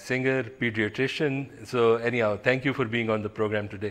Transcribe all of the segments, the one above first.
singer, pediatrician. So anyhow, thank you for being on the program today.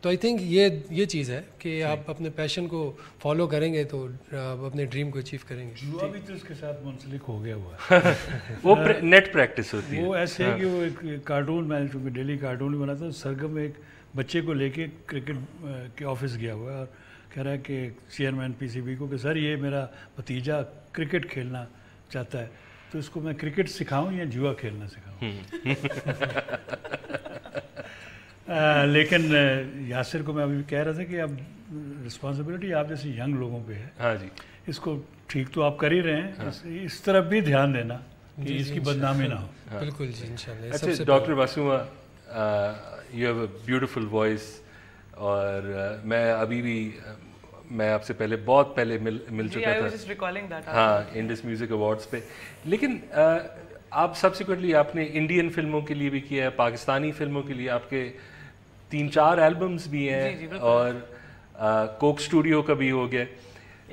تو I think یہ چیز ہے کہ آپ اپنے پیشن کو فالو کریں گے تو آپ اپنے ڈریم کو اچیو کریں گے. جوا بھی تو اس کے ساتھ منسلک ہو گیا ہوا ہے. وہ نیٹ پریکٹس ہوتی ہے. وہ ایسے ہے کہ وہ ایک کارٹون میں چونکہ ڈیلی کارٹون بھی بناتا ہوں. سرگم ایک بچے کو لے کے کرکٹ کے آفس گیا ہوا ہے اور کہہ رہا ہے کہ چیئرمین پی سی بی کو کہ سر یہ میرا بھتیجا کرکٹ کھیلنا چاہتا ہے تو اس کو میں کرکٹ سکھاؤں یا جوا کھیلنا سکھاؤں. لیکن یاسر کو میں ابھی کہہ رہا تھا کہ اب رسپانسبلٹی آپ جیسے ینگ لوگوں پہ ہے. ہاں جی, اس کو ٹھیک تو آپ کر ہی رہے ہیں, اس طرف بھی دھیان دینا کہ اس کی بدنامی نہ ہو. بالکل جی انشاءاللہ. اچھا doctor Masooma, you have a beautiful voice, اور میں ابھی بھی میں آپ سے پہلے بہت پہلے مل چکا تھا ہاں انڈس میوزک ایوارڈس پہ, لیکن آپ سبسیکوئنٹلی آپ نے انڈین فلموں کے لیے بھی کیا ہے, پاکستانی فلموں کے لیے آپ کے 3-4 البمز بھی ہیں, اور کوک اسٹوڈیو کا بھی ہو گیا,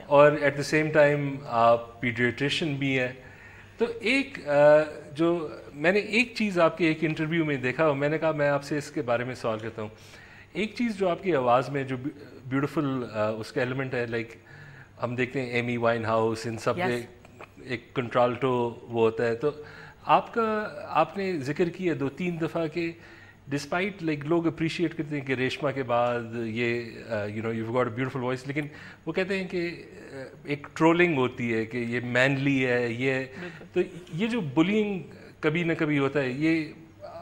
اور ایٹ دا سیم ٹائم آپ پیڈیٹریشین بھی ہیں. تو ایک جو میں نے ایک چیز آپ کے ایک انٹرویو میں دیکھا, میں نے کہا میں آپ سے اس کے بارے میں سوال کرتا ہوں. ایک چیز جو آپ کی آواز میں جو بیوٹیفل اس کا ایلیمنٹ ہے, لائک ہم دیکھتے ہیں ایمی وائن ہاؤس ان سب میں ایک کنٹرالٹو وہ ہوتا ہے, تو آپ نے ذکر کیا 2-3 دفعہ کہ ڈسپائٹ لائک لوگ اپریشیٹ کرتے ہیں کہ ریشما کے بعد یہ you know you got a beautiful voice, لیکن وہ کہتے ہیں کہ ایک ٹرولنگ ہوتی ہے کہ یہ مینلی ہے یہ, تو یہ جو بلینگ کبھی نہ کبھی ہوتا ہے یہ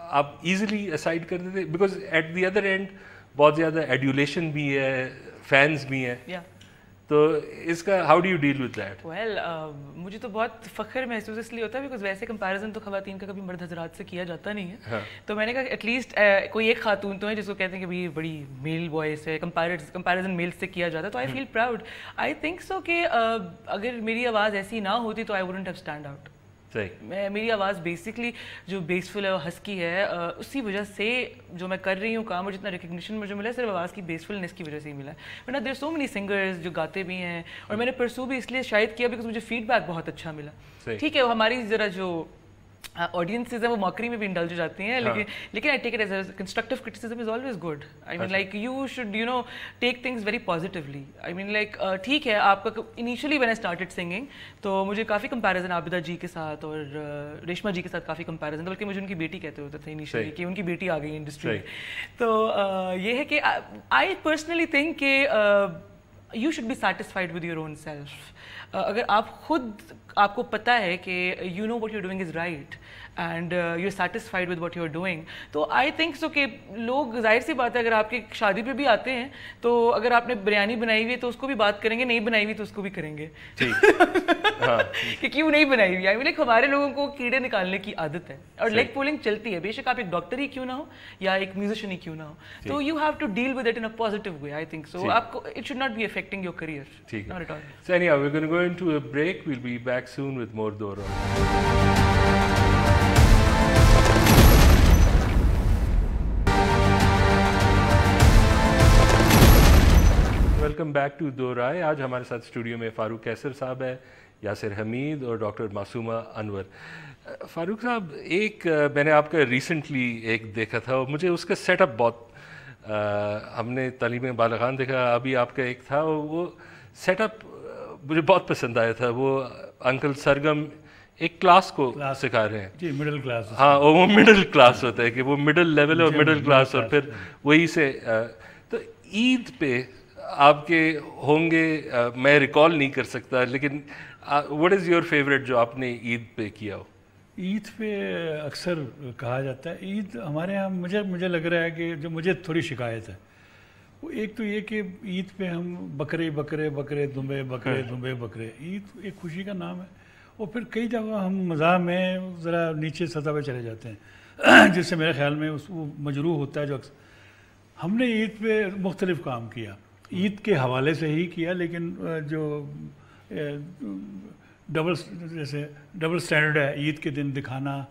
آپ ایزیلی اسائڈ کر دیتے, because at the other end بہت زیادہ ایڈولیشن بھی ہے, فینس بھی ہیں, تو اس کا how do you deal with that? Well مجھے تو بہت فخر محسوس اس لیے ہوتا ہے بیکاز ویسے کمپیریزن تو خواتین کا کبھی مرد حضرات سے کیا جاتا نہیں ہے. تو میں نے کہا ایٹ لیسٹ کوئی ایک خاتون تو ہے جس کو کہتے ہیں کہ بھائی بڑی میل وائس ہے, کمپیریزن میل سے کیا جاتا ہے, تو آئی فیل پراؤڈ. آئی تھنک سو کہ اگر میری آواز ایسی نہ ہوتی تو I wouldn't have stand out. میری آواز بیسکلی جو بیسفل ہے اور ہسکی ہے, اسی وجہ سے جو میں کر رہی ہوں کام اور جتنا ریکگنیشن مجھے ملا ہے صرف آواز کی بیسفلنس کی وجہ سے ہی ملا ہے. ورنہ دیر سو مینی سنگرز جو گاتے بھی ہیں, اور میں نے پرسو بھی اس لیے شاید کیا بیکاز مجھے فیڈ بیک بہت اچھا ملا. ٹھیک ہے ہماری ذرا جو آڈینسز ہیں وہ موکری میں بھی انڈلج ہو جاتی ہیں, لیکن I take it as a constructive criticism is always good. I mean like you should you know take things very positively. I mean like ٹھیک ہے آپ کا initially when I started singing تو مجھے کافی کمپیریزن عابدہ جی کے ساتھ اور ریشما جی کے ساتھ کافی کمپیریزن تھا, بلکہ مجھے ان کی بیٹی کہتے ہوتے تھے انیشلی کہ ان کی بیٹی آ گئی انڈسٹری میں. تو یہ ہے کہ آئی پرسنلی تھنک کہ you should be satisfied with your own self. اگر آپ کو پتہ ہے کہ you know what you doing is right and you are satisfied with what you are doing, تو آئی تھنک سو کہ لوگ ظاہر سی بات ہے اگر آپ کی شادی پہ بھی آتے ہیں تو اگر آپ نے بریانی بنائی ہوئی ہے تو اس کو بھی بات کریں گے, نہیں بنائی ہوئی تو اس کو بھی کریں گے کہ کیوں نہیں بنائی ہوئی. آئی مین لائک ہمارے لوگوں کو کیڑے نکالنے کی عادت ہے اور لیگ پولنگ چلتی ہے, بے شک آپ ایک ڈاکٹر ہی کیوں نہ ہو یا ایک میوزیشین ہی کیوں نہ ہو, تو you have to deal with it in a positive way. I think so آپ کو it should not be affecting your career. ٹھیک ہے, so anyhow we're going to go into a break. We'll be back soon with more Dora. Welcome back to Do Raaye. آج ہمارے ساتھ studio میں فاروق قیصر صاحب ہے, یاسر حمید اور ڈاکٹر معصومہ انور. فاروق صاحب, ایک میں نے آپ کا ریسنٹلی ایک دیکھا تھا اور مجھے اس کا سیٹ اپ بہت, ہم نے تعلیم بالغان دیکھا, ابھی آپ کا ایک تھا, وہ سیٹ اپ مجھے بہت پسند آیا تھا. وہ انکل سرگم ایک کلاس کو سکھا رہے ہیں. جی مڈل کلاس. ہاں وہ مڈل کلاس ہوتا ہے کہ وہ مڈل لیول اور مڈل کلاس, اور پھر وہی سے. تو عید پہ آپ کے ہوں گے, میں ریکال نہیں کر سکتا, لیکن واٹ از یور فیوریٹ جو آپ نے عید پہ کیا ہو؟ عید پہ اکثر کہا جاتا ہے, عید ہمارے یہاں مجھے لگ رہا ہے کہ جو مجھے تھوڑی شکایت ہے وہ ایک تو یہ کہ عید پہ ہم بکرے دمبے بکرے. عید ایک خوشی کا نام ہے, اور پھر کئی دفعہ ہم مزاح میں ذرا نیچے سطح پہ چلے جاتے ہیں جس سے میرے خیال میں وہ مجروح ہوتا ہے. جو ہم نے عید پہ مختلف کام کیا, عید کے حوالے سے ہی کیا, لیکن جو ڈبل سٹینڈرڈ ہے عید کے دن دکھانا,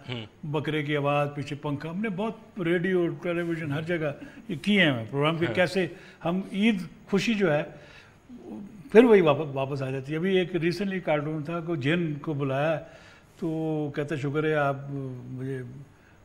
بکرے کی آواز پیچھے پنکھا, ہم نے بہت ریڈیو ٹیلی ویژن ہر جگہ یہ کیے ہیں پروگرام کہ کیسے ہم عید خوشی جو ہے پھر وہی واپس آ جاتی ہے. ابھی ایک ریسنٹلی کارٹون تھا کہ جن کو بلایا تو کہتا شکر ہے آپ مجھے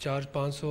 400-500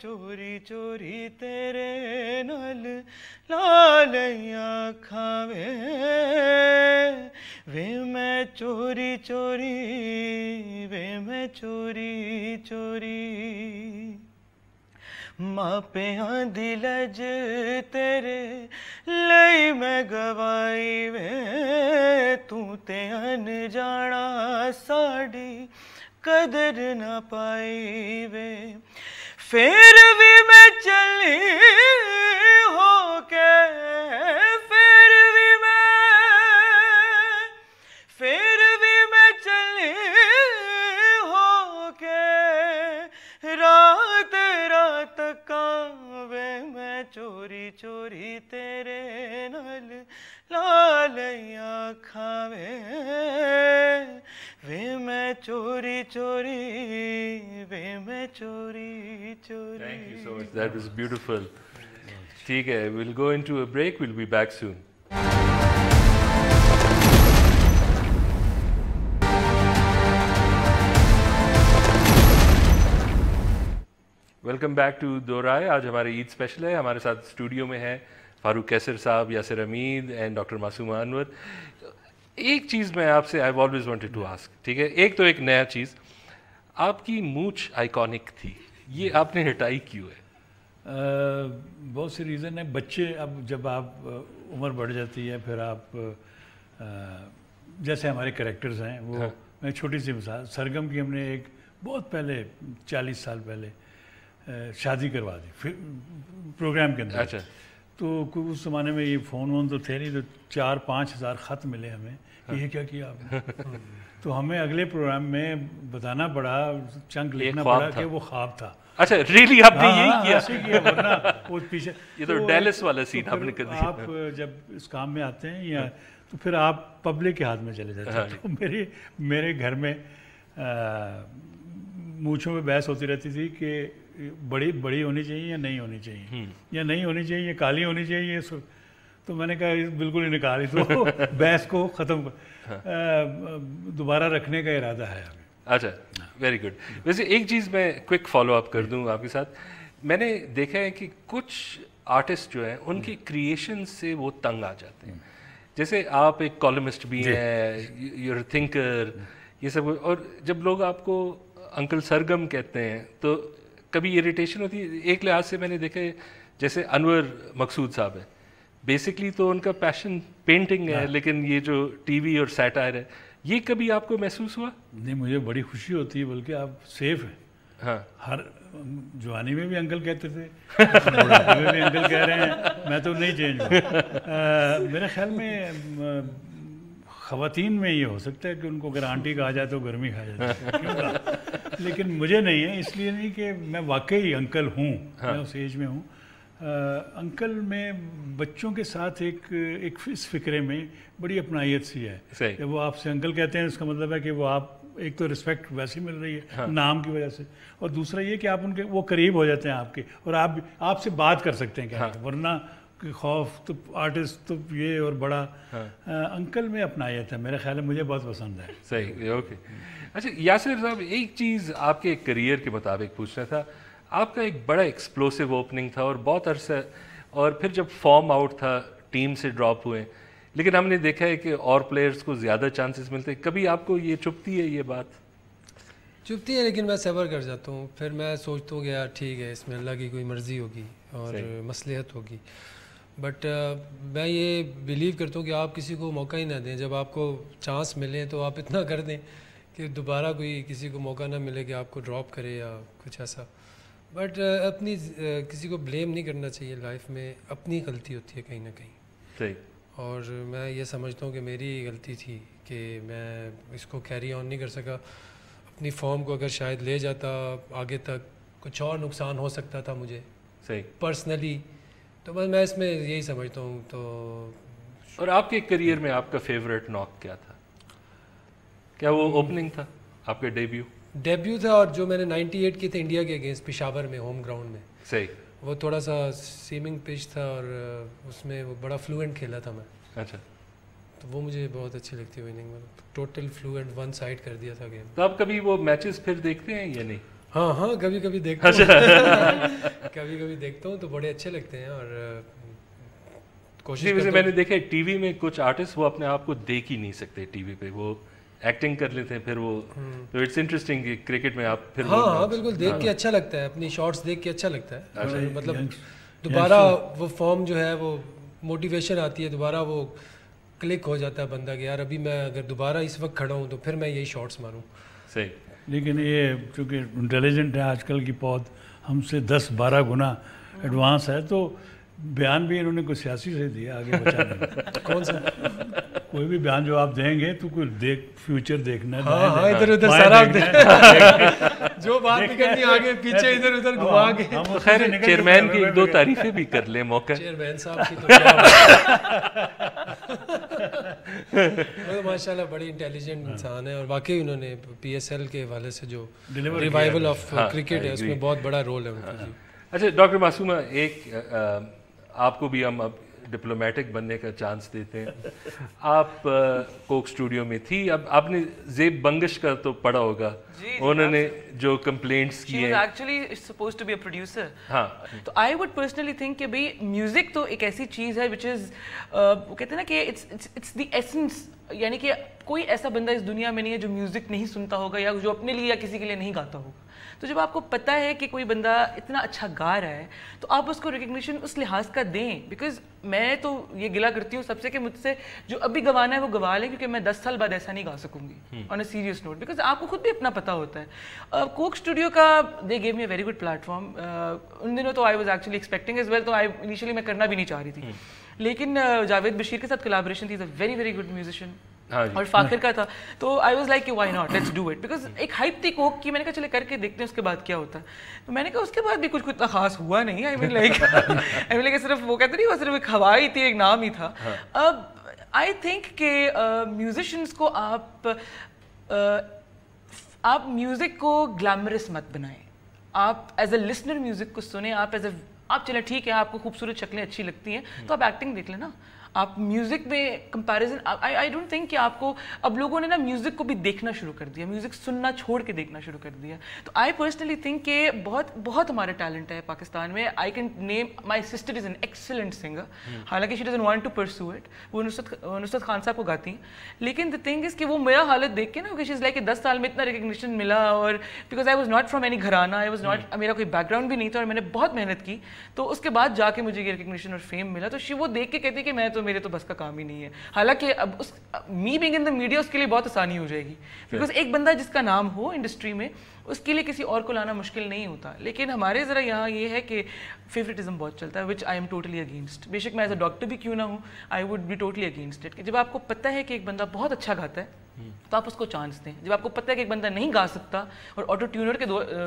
چوری چوری تیرے نال لالیاں کھاوے وے میں چوری چوری وے میں چوری چوری ماپیاں دی لج تیرے لئی میں گوائی وے تو تے انجانا ساڑی قدر نہ پائی وے پھر بھی میں چلی ہو کے پھر بھی میں چلی ہو کے رات رات کاوے میں چوری چوری تیرے نال لالیاں کھاوے وے میں چوری چوری وے میں چوری چوری. Thank you so much. That was beautiful. ٹھیک ہے, we'll go into a break. We'll be back soon. Welcome back to Do Raaye. آج ہمارے عید اسپیشل ہے. ہمارے ساتھ اسٹوڈیو میں ہے فاروق کیسر صاحب, یاسر حمید اینڈ ڈاکٹر معصومہ انور. ایک چیز میں آپ سے I always wanted to ask, ٹھیک ہے, ایک نیا چیز, آپ کی مونچھ آئیکونک تھی, یہ آپ نے ہٹائی کیوں ہے؟ بہت سے ریزن ہیں. بچے اب جب آپ عمر بڑھ جاتی ہے پھر آپ جیسے ہمارے کریکٹرز ہیں وہ, میں چھوٹی سی مثال, سرگم کی ہم نے ایک بہت پہلے 40 سال پہلے شادی کروا دی پروگرام کے اندر. اچھا. تو اس زمانے میں یہ فون وون تو تھے نہیں, تو 4-5 ہزار خط ملے ہمیں کہ یہ کیا کیا آپ نے. تو ہمیں اگلے پروگرام میں بتانا پڑا, چنک لکھنا پڑا کہ وہ خواب تھا. اچھا ریئلی آپ نے یہی کیا؟ ورنہ وہ پیچھے یہ تو ڈیلس والا سین آپ نے کر دیا. آپ جب اس کام میں آتے ہیں یا تو پھر آپ پبلک کے ہاتھ میں چلے جاتے ہیں. تو میرے گھر میں مونچھوں میں بحث ہوتی رہتی تھی کہ بڑی ہونی چاہیے یا نہیں ہونی چاہیے, یا نہیں ہونی چاہیے یا کالی ہونی چاہیے. تو میں نے کہا بالکل ہی نکالی. تو بحث کو ختم دوبارہ رکھنے کا ارادہ ہے ابھی. اچھا, ویری گڈ. ویسے ایک چیز میں کوئک فالو اپ کر دوں آپ کے ساتھ. میں نے دیکھا ہے کہ کچھ آرٹسٹ جو ہیں ان کی کریشن سے وہ تنگ آ جاتے ہیں. جیسے آپ ایک کالمسٹ بھی ہیں, یور تھنکر, یہ سب. اور جب لوگ آپ کو انکل سرگم کہتے ہیں تو کبھی اریٹیشن ہوتی ہے. ایک لحاظ سے میں نے دیکھا ہے جیسے انور مقصود صاحب ہے, بیسکلی تو ان کا پیشن پینٹنگ ہے, لیکن یہ جو ٹی وی اور سیٹائر ہے, یہ کبھی آپ کو محسوس ہوا؟ نہیں, مجھے بڑی خوشی ہوتی ہے, بلکہ آپ سیف ہیں. ہاں, ہر جوانی میں بھی انکل کہتے تھے, بڑھاپے میں بھی انکل کہہ رہے ہیں, میں تو نہیں چینج ہوا. میرے خیال میں خواتین میں یہ ہو سکتا ہے کہ ان کو اگر آنٹی کہا جائے تو گرمی کھا جاتی ہے, لیکن مجھے نہیں ہے. اس لیے نہیں کہ میں واقعی انکل ہوں, میں اس ایج میں ہوں. انکل میں بچوں کے ساتھ ایک اس فکرے میں بڑی اپنائیت سی ہے کہ وہ آپ سے انکل کہتے ہیں. اس کا مطلب ہے کہ وہ آپ ایک تو رسپیکٹ ویسی مل رہی ہے نام کی وجہ سے, اور دوسرا یہ کہ آپ ان کے وہ قریب ہو جاتے ہیں آپ کے, اور آپ سے بات کر سکتے ہیں. ورنہ خوف تو آرٹسٹ تو یہ اور بڑا. انکل میں اپنائیت ہے میرے خیال ہے, مجھے بہت پسند ہے. صحیح, اوکے. اچھا یاسر صاحب, ایک چیز آپ کے کریئر کے مطابق پوچھنا تھا. آپ کا ایک بڑا ایکسپلوسیو اوپننگ تھا اور بہت عرصہ, اور پھر جب فارم آؤٹ تھا ٹیم سے ڈراپ ہوئے, لیکن ہم نے دیکھا ہے کہ اور پلیئرز کو زیادہ چانسز ملتے ہیں. کبھی آپ کو یہ چبھتی ہے یہ بات؟ چبھتی ہے, لیکن میں صبر کر جاتا ہوں. پھر میں سوچتا ہوں کہ یار ٹھیک ہے, اس میں اللہ کی کوئی مرضی ہوگی اور مصلحت ہوگی. بٹ میں یہ بلیو کرتا ہوں کہ آپ کسی کو موقع ہی نہ دیں. جب آپ کو چانس ملے تو آپ اتنا کر دیں کہ دوبارہ کوئی کسی کو موقع نہ ملے کہ آپ کو ڈراپ کرے یا کچھ ایسا. بٹ اپنی کسی کو بلیم نہیں کرنا چاہیے. لائف میں اپنی غلطی ہوتی ہے کہیں نہ کہیں. صحیح. اور میں یہ سمجھتا ہوں کہ میری غلطی تھی کہ میں اس کو کیری آن نہیں کر سکا. اپنی فارم کو اگر شاید لے جاتا آگے تک, کچھ اور نقصان ہو سکتا تھا مجھے صحیح پرسنلی. تو بس میں اس میں یہی سمجھتا ہوں. تو اور آپ کے کریئر میں آپ کا فیوریٹ ناک کیا تھا؟ کیا وہ اوپننگ تھا آپ کا ڈیبیو تھا, اور جو میں نے 98 کی تھے انڈیا کے اگینسٹ پشاور میں ہوم گراؤنڈ میں. صحیح. وہ تھوڑا سا سیمنگ پچ تھا اور اس میں وہ بڑا فلوئنٹ کھیلا تھا میں. اچھا. تو وہ مجھے بہت اچھی لگتی ہے وننگ میں, ٹوٹل فلوئنٹ ون سائڈ کر دیا تھا گیم. تو آپ کبھی وہ میچز پھر دیکھتے ہیں یا نہیں؟ ہاں ہاں کبھی کبھی دیکھتا ہوں کبھی کبھی دیکھتا ہوں تو بڑے اچھے لگتے ہیں. اور کوشش ویسے میں نے دیکھا ٹی وی میں کچھ آرٹسٹ وہ اپنے آپ کو دیکھ ہی نہیں سکتے ٹی وی پہ, وہ ایکٹنگ کر لیتے ہیں, پھر وہ تو اٹس انٹرسٹنگ کہ کرکٹ میں آپ پھر ہاں ہاں بالکل دیکھ کے اچھا لگتا ہے, اپنی شارٹس دیکھ کے اچھا لگتا ہے. مطلب دوبارہ وہ فارم جو ہے وہ موٹیویشن آتی ہے, دوبارہ وہ کلک ہو جاتا ہے بندہ کہ یار ابھی میں اگر دوبارہ اس وقت کھڑا ہوں تو پھر میں یہی شارٹس ماروں. صحیح. لیکن یہ چونکہ انٹیلیجنٹ ہے آج کل کی پود ہم سے 10-12 گنا ایڈوانس ہے, تو بیان بھی انہوں نے کوئی سیاسی سے دیا آگے بچانے. کون سا کوئی بھی بیان جو آپ دیں گے تو کوئی فیوچر دیکھنا ہے. ہاں ہاں ادھر ادھر سارا جو بات بھی کرنی آگے پیچھے ادھر ادھر گھما کے. خیر چیئرمین کی 1-2 تعریفیں بھی کر لیں, موقع چیئرمین صاحب کی تو کیا ماشاء اللہ بڑی انٹیلیجنٹ انسان ہے, اور واقعی انہوں نے پی ایس ایل کے حوالے سے جو ریوائول آف کرکٹ ہے اس میں بہت بڑا رول ہے ان کا. اچھا ڈاکٹر معصومہ, ایک آپ کو بھی ہم اب ڈپلومیٹک بننے کا چانس دیتے ہیں. آپ کوک اسٹوڈیو میں تھی, اب آپ نے زیب بنگش کا تو پڑھا ہوگا, انہوں نے جو کمپلینٹس کی ہیں. Actually suppose to be a producer. ہاں تو آئی وڈ پرسنلی تھنک کہ بھائی میوزک تو ایک ایسی چیز ہے وچ از وہ کہتے ہیں نا کہ اٹس دی ایسنس, یعنی کہ کوئی ایسا بندہ اس دنیا میں نہیں ہے جو میوزک نہیں سنتا ہوگا یا جو اپنے لیے یا کسی کے لیے نہیں گاتا ہوگا. تو جب آپ کو پتہ ہے کہ کوئی بندہ اتنا اچھا گا رہا ہے تو آپ اس کو ریکگنیشن اس لحاظ کا دیں. بیکاز میں تو یہ گلا کرتی ہوں سب سے کہ مجھ سے جو ابھی گوانا ہے وہ گوا لیں, کیونکہ میں 10 سال بعد ایسا نہیں گا سکوں گی آن اے سیریس نوٹ, بیکاز آپ کو خود بھی اپنا پتہ ہوتا ہے. کوک اسٹوڈیو کا they gave me a very good platform فارم. ان دنوں تو I was actually expecting as well, تو انیشلی میں کرنا بھی نہیں چاہ رہی تھی, لیکن جاوید بشیر کے ساتھ کولابریشن تھی, is a very very good musician, اور فاخر کا تھا. تو آئی واز لائک کہ why not, let's do it, because ایک ہائپ تھی کوک کی. میں نے کہا چلے کر کے دیکھتے ہیں اس کے بعد کیا ہوتا ہے. تو میں نے کہا اس کے بعد بھی کچھ اتنا خاص ہوا نہیں. آئی مین لائک صرف وہ کہتے نہیں, وہ صرف ایک ہوا ہی تھی, ایک نام ہی تھا. اب آئی تھنک کہ میوزیشینس کو آپ میوزک کو گلیمرس مت بنائیں. آپ ایز اے لسنر میوزک کو سنیں. آپ چلیں ٹھیک ہے آپ کو خوبصورت شکلیں اچھی لگتی ہیں تو آپ ایکٹنگ دیکھ لیں نا. آپ میوزک میں کمپیریزن, آئی ڈونٹ تھنک کہ آپ کو اب لوگوں نے نا میوزک کو بھی دیکھنا شروع کر دیا, میوزک سننا چھوڑ کے دیکھنا شروع کر دیا. تو آئی پرسنلی تھنک کہ بہت بہت ہمارا ٹیلنٹ ہے پاکستان میں. I can name my sister is an excellent singer, حالانکہ she doesn't want to pursue it. وہ نصرت خان صاحب کو گاتی ہیں, لیکن دا تھنگ از کہ وہ میرا حالت دیکھ کے نا کہ شی از لائک کہ 10 سال میں اتنا ریکگنیشن ملا, اور because I was not from any گھرانہ, آئی واز ناٹ, میرا کوئی بیک گراؤنڈ بھی نہیں تھا, اور میں نے بہت محنت کی, تو اس کے بعد جا کے مجھے یہ ریکگنیشن اور فیم ملا. تو وہ دیکھ کے کہتی کہ میرے تو بس کا کام نہیں ہے. حالانکہ اب me being in the media اس کے لیے بہت آسانی ہو جائے گی, بیکاز ایک بندہ جس کا نام ہو انڈسٹری میں اس کے لیے کسی اور کو لانا مشکل نہیں ہوتا. لیکن ہمارے ذرا یہاں یہ ہے کہ فیوریٹزم بہت چلتا ہے, وچ آئی ایم ٹوٹلی اگینسٹ. بے شک میں ایز اے ڈاکٹر بھی کیوں نہ ہوں, I would be totally against it. کہ جب آپ کو پتہ ہے کہ ایک بندہ بہت اچھا گاتا ہے تو آپ اس کو چانس دیں. جب آپ کو پتہ ہے کہ ایک بندہ نہیں گا سکتا اور آٹو ٹیونر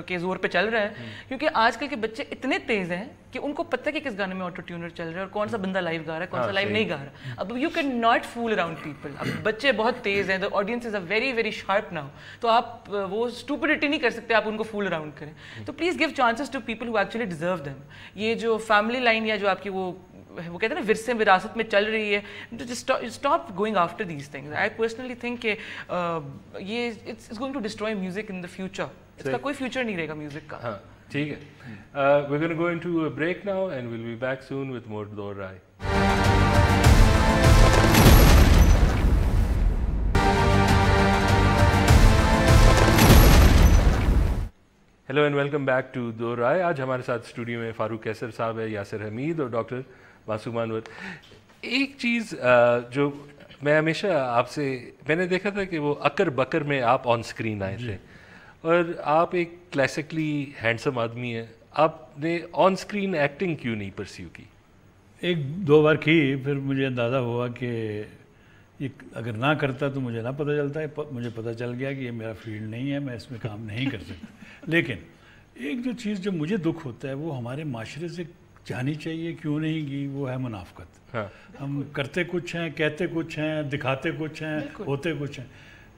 کے زور پہ چل رہا ہے, کیونکہ آج کل کے بچے اتنے تیز ہیں کہ ان کو پتہ ہے کہ کس گانے میں آٹو ٹیونر چل رہا ہے اور کون سا بندہ لائیو گا رہا ہے, کون سا لائیو نہیں گا رہا. اب you can not fool around people. اب بچے بہت تیز ہیں, the audience is a very very sharp now, تو آپ وہ اسٹوپڈیٹی نہیں کر سکتے, آپ ان کو فول اراؤنڈ کریں. تو please give chances to people who actually deserve them. یہ جو فیملی لائن یا جو آپ کی وہ کہتے ہیں نا ورثے وراثت میں چل رہی ہے, stop going after these things. I personally think کہ یہ it's going to destroy music in the future. اس کا کوئی فیوچر نہیں رہے گا میوزک کا. ہاں ٹھیک ہے, we're going to go into a break now and we'll be back soon with more Do Raaye. Hello and welcome back to Do Raaye. آج ہمارے ساتھ اسٹوڈیو میں فاروق کیسر صاحب ہے, یاسر حمید اور ڈاکٹر معصومہ انور. ایک چیز جو میں ہمیشہ آپ سے میں نے دیکھا تھا کہ وہ اکر بکر میں آپ آن اسکرین آئے تھے, اور آپ ایک کلاسیکلی ہینڈسم آدمی ہیں, آپ نے آن اسکرین ایکٹنگ کیوں نہیں پرسیو کی؟ 1-2 بار کی, پھر مجھے اندازہ ہوا کہ یہ اگر نہ کرتا تو مجھے نہ پتہ چلتا ہے. مجھے پتہ چل گیا کہ یہ میرا فیلڈ نہیں ہے, میں اس میں کام نہیں کر سکتا. لیکن ایک جو چیز جو مجھے دکھ ہوتا ہے وہ ہمارے معاشرے سے جانی چاہیے, کیوں نہیں کی, وہ ہے منافقت. ہم کرتے کچھ ہیں, کہتے کچھ ہیں, دکھاتے کچھ ہیں, ہوتے کچھ ہیں.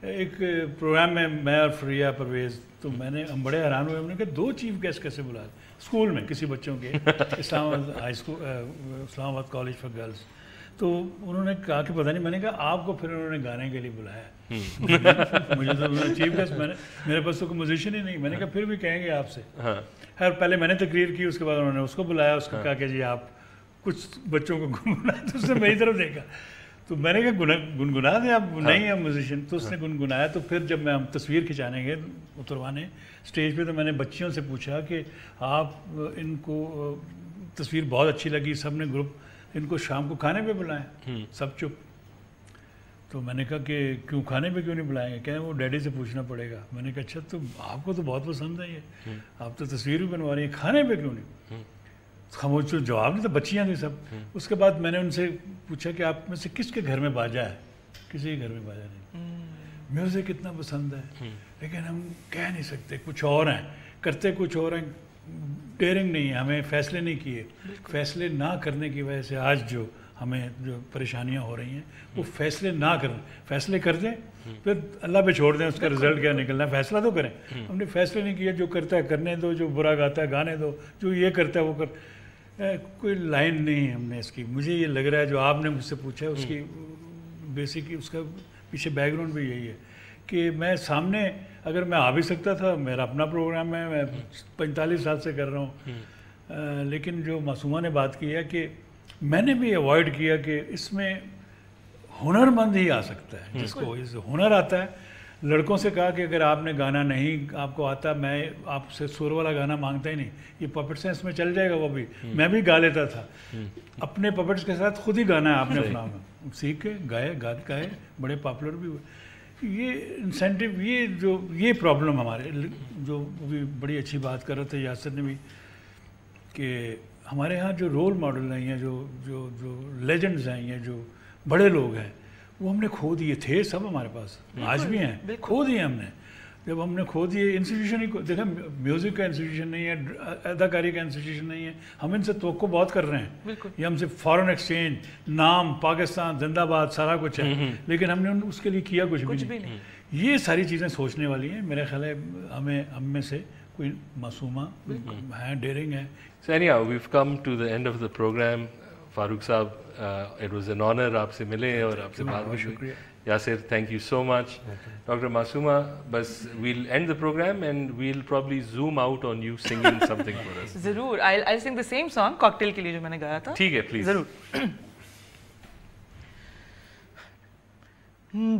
ایک پروگرام میں میں اور فریہ پرویز, تو ہم بڑے حیران ہوئے. ہم نے کہا 2 چیف گیسٹ کیسے بلا اسکول میں کسی بچوں کے, اسلام آباد ہائی اسکول, اسلام آباد کالج فار گرلس. تو انہوں نے کہا کہ پتہ نہیں, میں نے کہا آپ کو پھر انہوں نے گانے کے لیے بلایا. مجھے تو انہوں نے چیف گیسٹ, میرے پاس تو کوئی میوزیشین ہی نہیں. میں نے کہا پھر بھی کہیں گے آپ سے. خیر پہلے میں نے تقریر کی, اس کے بعد انہوں نے اس کو بلایا, اس کو کہا کہ جی آپ کچھ بچوں کو گنگنائیں. تو اس نے میری طرف دیکھا, تو میں نے کہا گنگنا دیں آپ, نہیں ہیں میوزیشین. تو اس نے گنگنایا. تو پھر جب ہم تصویر کھنچانے گئے اتروانے اسٹیج پہ, تو میں نے بچیوں سے پوچھا کہ آپ ان کو تصویر بہت اچھی لگی, سب نے گروپ, ان کو شام کو کھانے پہ بلائیں. سب چپ. تو میں نے کہا کہ کیوں کھانے پہ کیوں نہیں بلائیں گے؟ کہیں وہ ڈیڈی سے پوچھنا پڑے گا. میں نے کہا اچھا تو آپ کو تو بہت پسند ہے یہ, آپ تو تصویر بھی بنوا رہی ہیں, کھانے پہ کیوں نہیں؟ خاموش, جواب نہیں تھا, بچیاں تھیں سب. اس کے بعد میں نے ان سے پوچھا کہ آپ میں سے کس کے گھر میں باجا ہے؟ کسی کے گھر میں باجا نہیں. میوزک اتنا پسند ہے لیکن ہم کہہ نہیں سکتے, کچھ اور ہیں, کرتے کچھ اور ہیں, ڈیئرنگ نہیں ہے, ہمیں فیصلے نہیں کیے. فیصلے نہ کرنے کی وجہ سے آج جو ہمیں جو پریشانیاں ہو رہی ہیں وہ فیصلے نہ کریں. فیصلے کر دیں پھر اللہ پہ چھوڑ دیں, اس کا رزلٹ کیا نکلنا ہے, فیصلہ تو کریں. ہم نے فیصلے نہیں کیا, جو کرتا ہے کرنے دو, جو برا گاتا ہے گانے دو, جو یہ کرتا ہے وہ کوئی لائن نہیں ہے ہم نے اس کی. مجھے یہ لگ رہا ہے جو آپ نے مجھ سے پوچھا اس کی بیسک, اس کا پیچھے بیک گراؤنڈ بھی یہی ہے کہ میں سامنے اگر میں آ بھی سکتا تھا, میرا اپنا پروگرام ہے, میں 45 سال سے کر رہا ہوں, لیکن جو معصومہ نے بات کی ہے کہ میں نے بھی اوائڈ کیا کہ اس میں ہنر مند ہی آ سکتا ہے, جس کو ہنر آتا ہے. لڑکوں سے کہا کہ اگر آپ نے گانا نہیں آپ کو آتا, میں آپ سے سور والا گانا مانگتا ہی نہیں, یہ پپٹ سینس میں چل جائے گا. وہ بھی میں بھی گا لیتا تھا, اپنے پپٹس کے ساتھ خود ہی گانا ہے آپ نے اپنا, سیکھ کے گائے, گائے, بڑے پاپولر بھی ہوئے. یہ انسینٹیو, یہ پرابلم ہمارے, جو بھی بڑی اچھی بات کر رہے تھے یاسر نے بھی, کہ ہمارے ہاں جو رول ماڈل ہیں یا جو لیجنڈز ہیں یا جو بڑے لوگ ہیں وہ ہم نے کھو دیے. تھے سب ہمارے پاس, آج بھی ہیں, کھو دیے ہم نے. جب ہم نے کھو دیے, انسٹیٹیوشن ہی دیکھیں, میوزک کا انسٹیٹیوشن نہیں ہے, اداکاری کا انسٹیٹیوشن نہیں ہے. ہم ان سے توقع بہت کر رہے ہیں, یہ ہم سے فارن ایکسچینج, نام, پاکستان زندہ باد, سارا کچھ ہے, لیکن ہم نے اس کے لیے کیا کچھ بھی نہیں. یہ ساری چیزیں سوچنے والی ہیں. میرا خیال ہے ہم میں سے کوئی معصومہ ہیں, ڈیئرنگ ہے. So anyhow, we've come to the end of the program. Farooq Saab, it was an honor آپ سے ملے اور آپ سے بات ہوئی. Yasir, thank you so much. Dr. Masooma, bas we'll end the program and we'll probably zoom out on you singing something for us. ضرور, I'll sing the same song cocktail کے لیے جو میں نے گایا تھا. ٹھیک ہے, please. ضرور.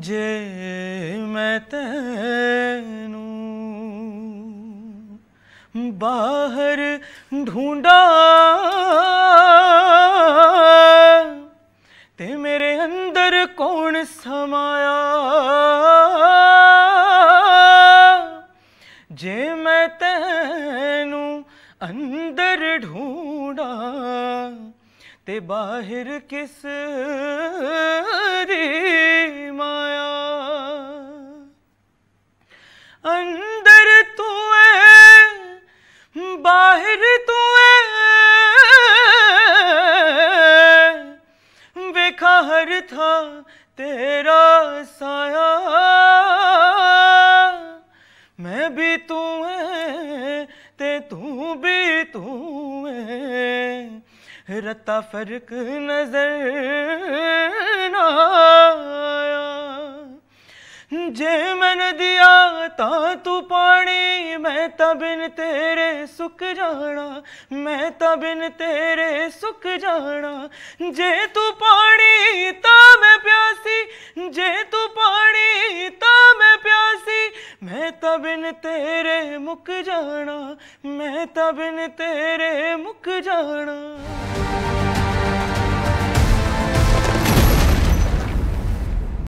جے میں تینوں باہر ڈھونڈا تے میرے اندر کون سمایا, جے میں تینوں اندر ڈھونڈا تے باہر کس دی مایا, اندر تو ہے باہر تو ہے, ویکھا ہر تھا تیرا سایہ, میں بھی تو ہے تے تو بھی تو ہے, رتا فرق نظر نہ آیا. جے میں نے دیا تا تو پانی, میں تا بن تیرے سک جانا, میں تا بن تیرے سک جانا. جے تو پانی تا میں پیاسی, جے تو پانی تا میں پیاسی, میں تا بن تیرے مک جانا, میں تا بن تیرے مک جانا.